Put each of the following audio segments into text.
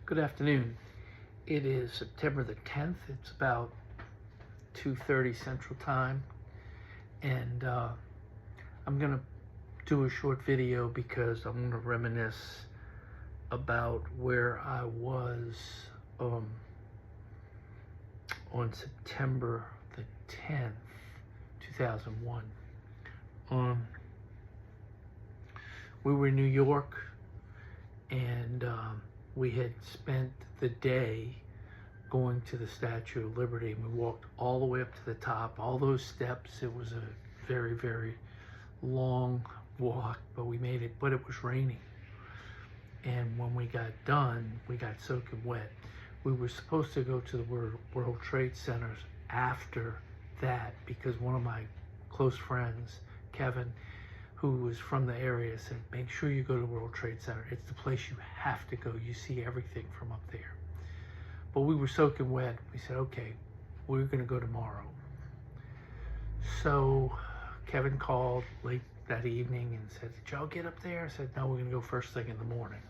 Good afternoon. It is September the 10th. It's about 2:30 Central Time, and I'm going to do a short video because I'm going to reminisce about where I was on September the 10th, 2001. We were in New York, and we had spent the day going to the Statue of Liberty, and we walked all the way up to the top, all those steps. It was a very, very long walk, but we made it, but it was raining. And when we got done, we got soaking wet. We were supposed to go to the World Trade Centers after that because one of my close friends, Kevin, who was from the area, said, make sure you go to the World Trade Center. It's the place you have to go. You see everything from up there. But we were soaking wet. We said, okay, we're going to go tomorrow. So Kevin called late that evening and said, did y'all get up there? I said, no, we're going to go first thing in the morning.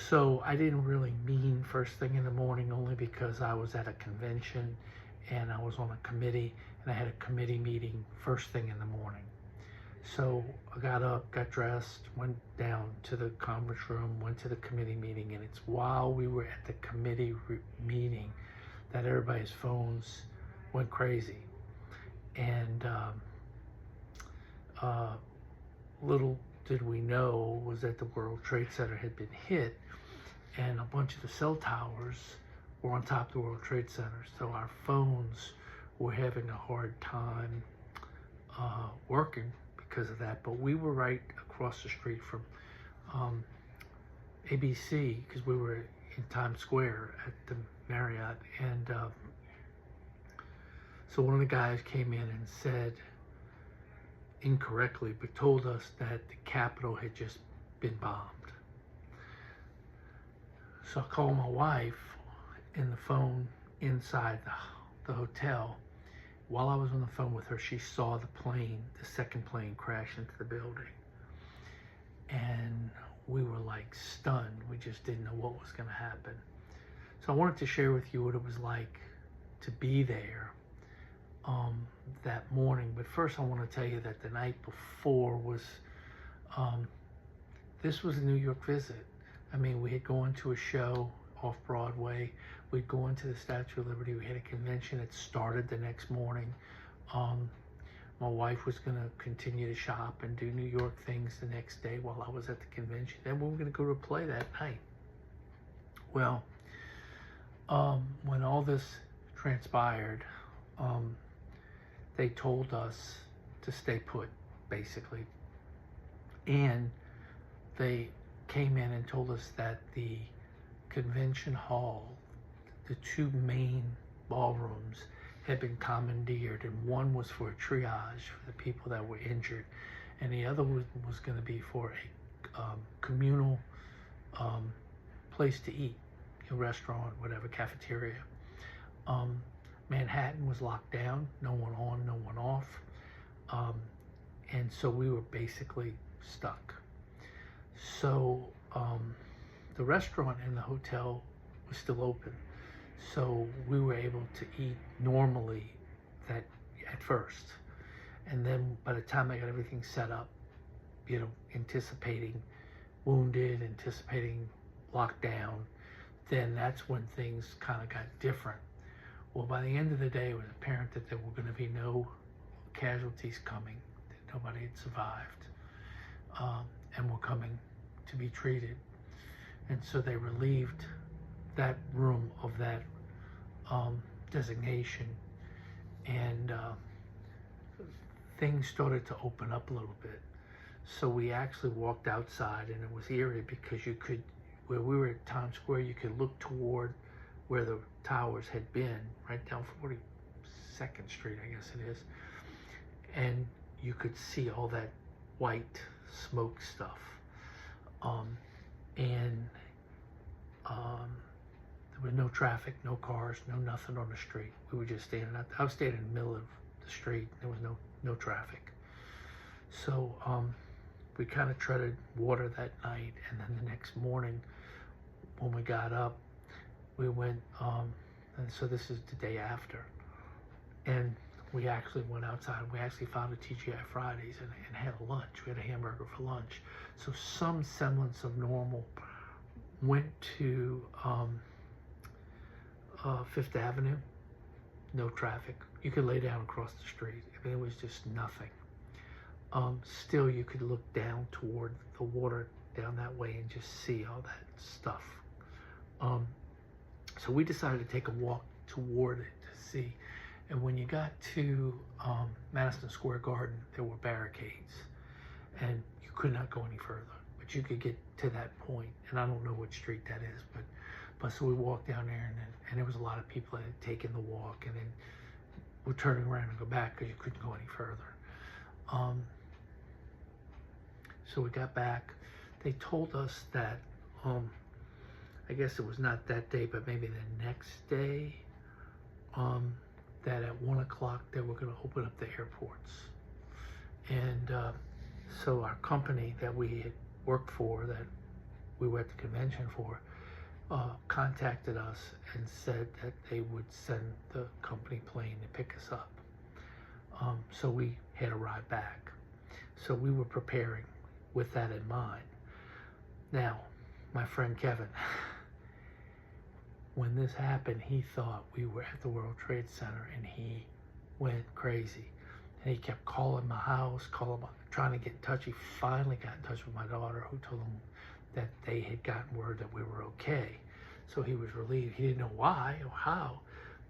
So I didn't really mean first thing in the morning, only because I was at a convention and I was on a committee, and I had a committee meeting first thing in the morning. So I got up, got dressed, went down to the conference room, went to the committee meeting, and it's while we were at the committee meeting that everybody's phones went crazy. And little did we know was that the World Trade Center had been hit, and a bunch of the cell towers were on top of the World Trade Center. So our phones were having a hard time working because of that. But we were right across the street from ABC, because we were in Times Square at the Marriott. And so one of the guys came in and said, incorrectly, but told us that the Capitol had just been bombed. So I called my wife in the phone inside the hotel. While I was on the phone with her, she saw the plane, the second plane, crash into the building. And we were like stunned. We just didn't know what was going to happen. So I wanted to share with you what it was like to be there that morning. But first I want to tell you that the night before was, this was a New York visit. I mean, we had gone to a show off Broadway. We'd go into the Statue of Liberty. We had a convention that started the next morning. My wife was going to continue to shop and do New York things the next day while I was at the convention. Then we were going to go to a play that night. Well, when all this transpired, they told us to stay put, basically. And they came in and told us that the convention hall, the two main ballrooms, had been commandeered, and one was for a triage for the people that were injured, and the other was going to be for a communal place to eat, a restaurant, whatever, cafeteria. Manhattan was locked down, no one on, no one off, and so we were basically stuck. So the restaurant and the hotel was still open, so we were able to eat normally that at first, and then by the time I got everything set up, you know, anticipating wounded, anticipating lockdown, then that's when things kind of got different. Well, by the end of the day, it was apparent that there were going to be no casualties coming, that nobody had survived, and were coming to be treated. And so they relieved that room of that designation, and things started to open up a little bit. So we actually walked outside, and it was eerie because you could, where we were at Times Square, you could look toward where the towers had been, right down 42nd Street, I guess it is, and you could see all that white smoke stuff. There was no traffic, no cars, no nothing on the street. We were just standing out. I was standing in the middle of the street. There was no traffic. So we kind of treaded water that night, and then the next morning when we got up, we went, and so this is the day after, and we actually went outside. We actually found a TGI Fridays and had a lunch. We had a hamburger for lunch. So some semblance of normal. Went to Fifth Avenue, no traffic. You could lay down across the street. I mean, it was just nothing. Still, you could look down toward the water down that way and just see all that stuff. So we decided to take a walk toward it to see. And when you got to Madison Square Garden, there were barricades, and you could not go any further. But you could get to that point, and I don't know what street that is, but so we walked down there, and there was a lot of people that had taken the walk, and then we're turning around and go back because you couldn't go any further. So we got back. They told us that, I guess it was not that day, but maybe the next day, that at 1 o'clock they were going to open up the airports. And so our company that we had worked for, that we were at the convention for, contacted us and said that they would send the company plane to pick us up. So we had a ride back. So we were preparing with that in mind. Now, my friend Kevin, when this happened, he thought we were at the World Trade Center, and he went crazy. And he kept calling my house, trying to get in touch. He finally got in touch with my daughter, who told him that they had gotten word that we were okay. So he was relieved. He didn't know why or how,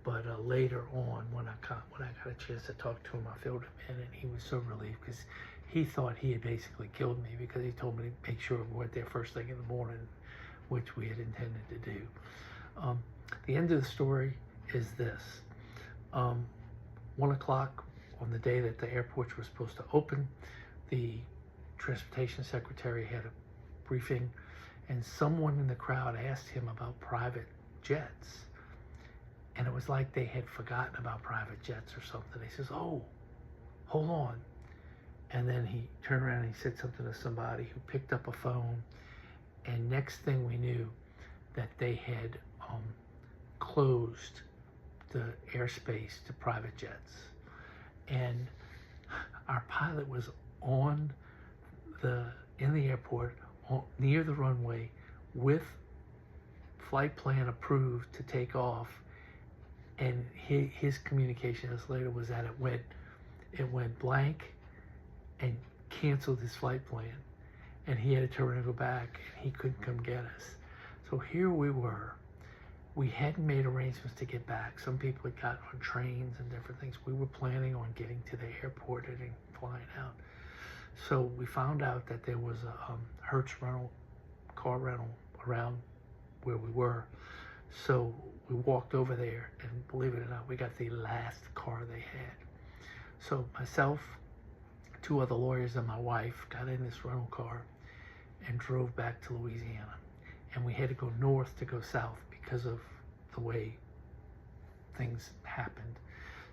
but later on, when I got a chance to talk to him, I filled him in, and he was so relieved because he thought he had basically killed me, because he told me to make sure we went there first thing in the morning, which we had intended to do. The end of the story is this. 1 o'clock on the day that the airports were supposed to open, the transportation secretary had a briefing, and someone in the crowd asked him about private jets. And it was like they had forgotten about private jets or something. He says, "Oh, hold on." And then he turned around and he said something to somebody who picked up a phone. And next thing we knew, that they had closed the airspace to private jets. And our pilot was in the airport near the runway with flight plan approved to take off, and his communication us later was that it went blank and canceled his flight plan, and he had to turn and go back, and he couldn't come get us. So here we were. We hadn't made arrangements to get back. Some people had gotten on trains and different things. We were planning on getting to the airport and then flying out. So we found out that there was a Hertz car rental around where we were. So we walked over there, and believe it or not, we got the last car they had. So myself, 2 other lawyers, and my wife got in this rental car and drove back to Louisiana. And we had to go north to go south because of the way things happened.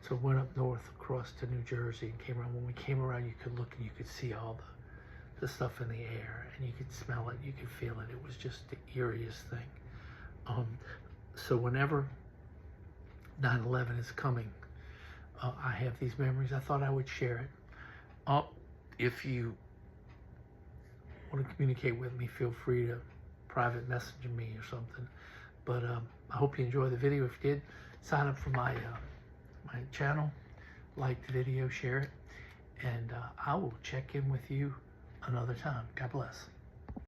So we went up north across to New Jersey and came around. When we came around, you could look and you could see all the stuff in the air, and you could smell it, you could feel it. It was just the eeriest thing. So whenever 9/11 is coming, I have these memories. I thought I would share it. If you want to communicate with me, feel free to private message me or something. But I hope you enjoy the video. If you did, sign up for my channel, like the video, share it, and I will check in with you another time. God bless.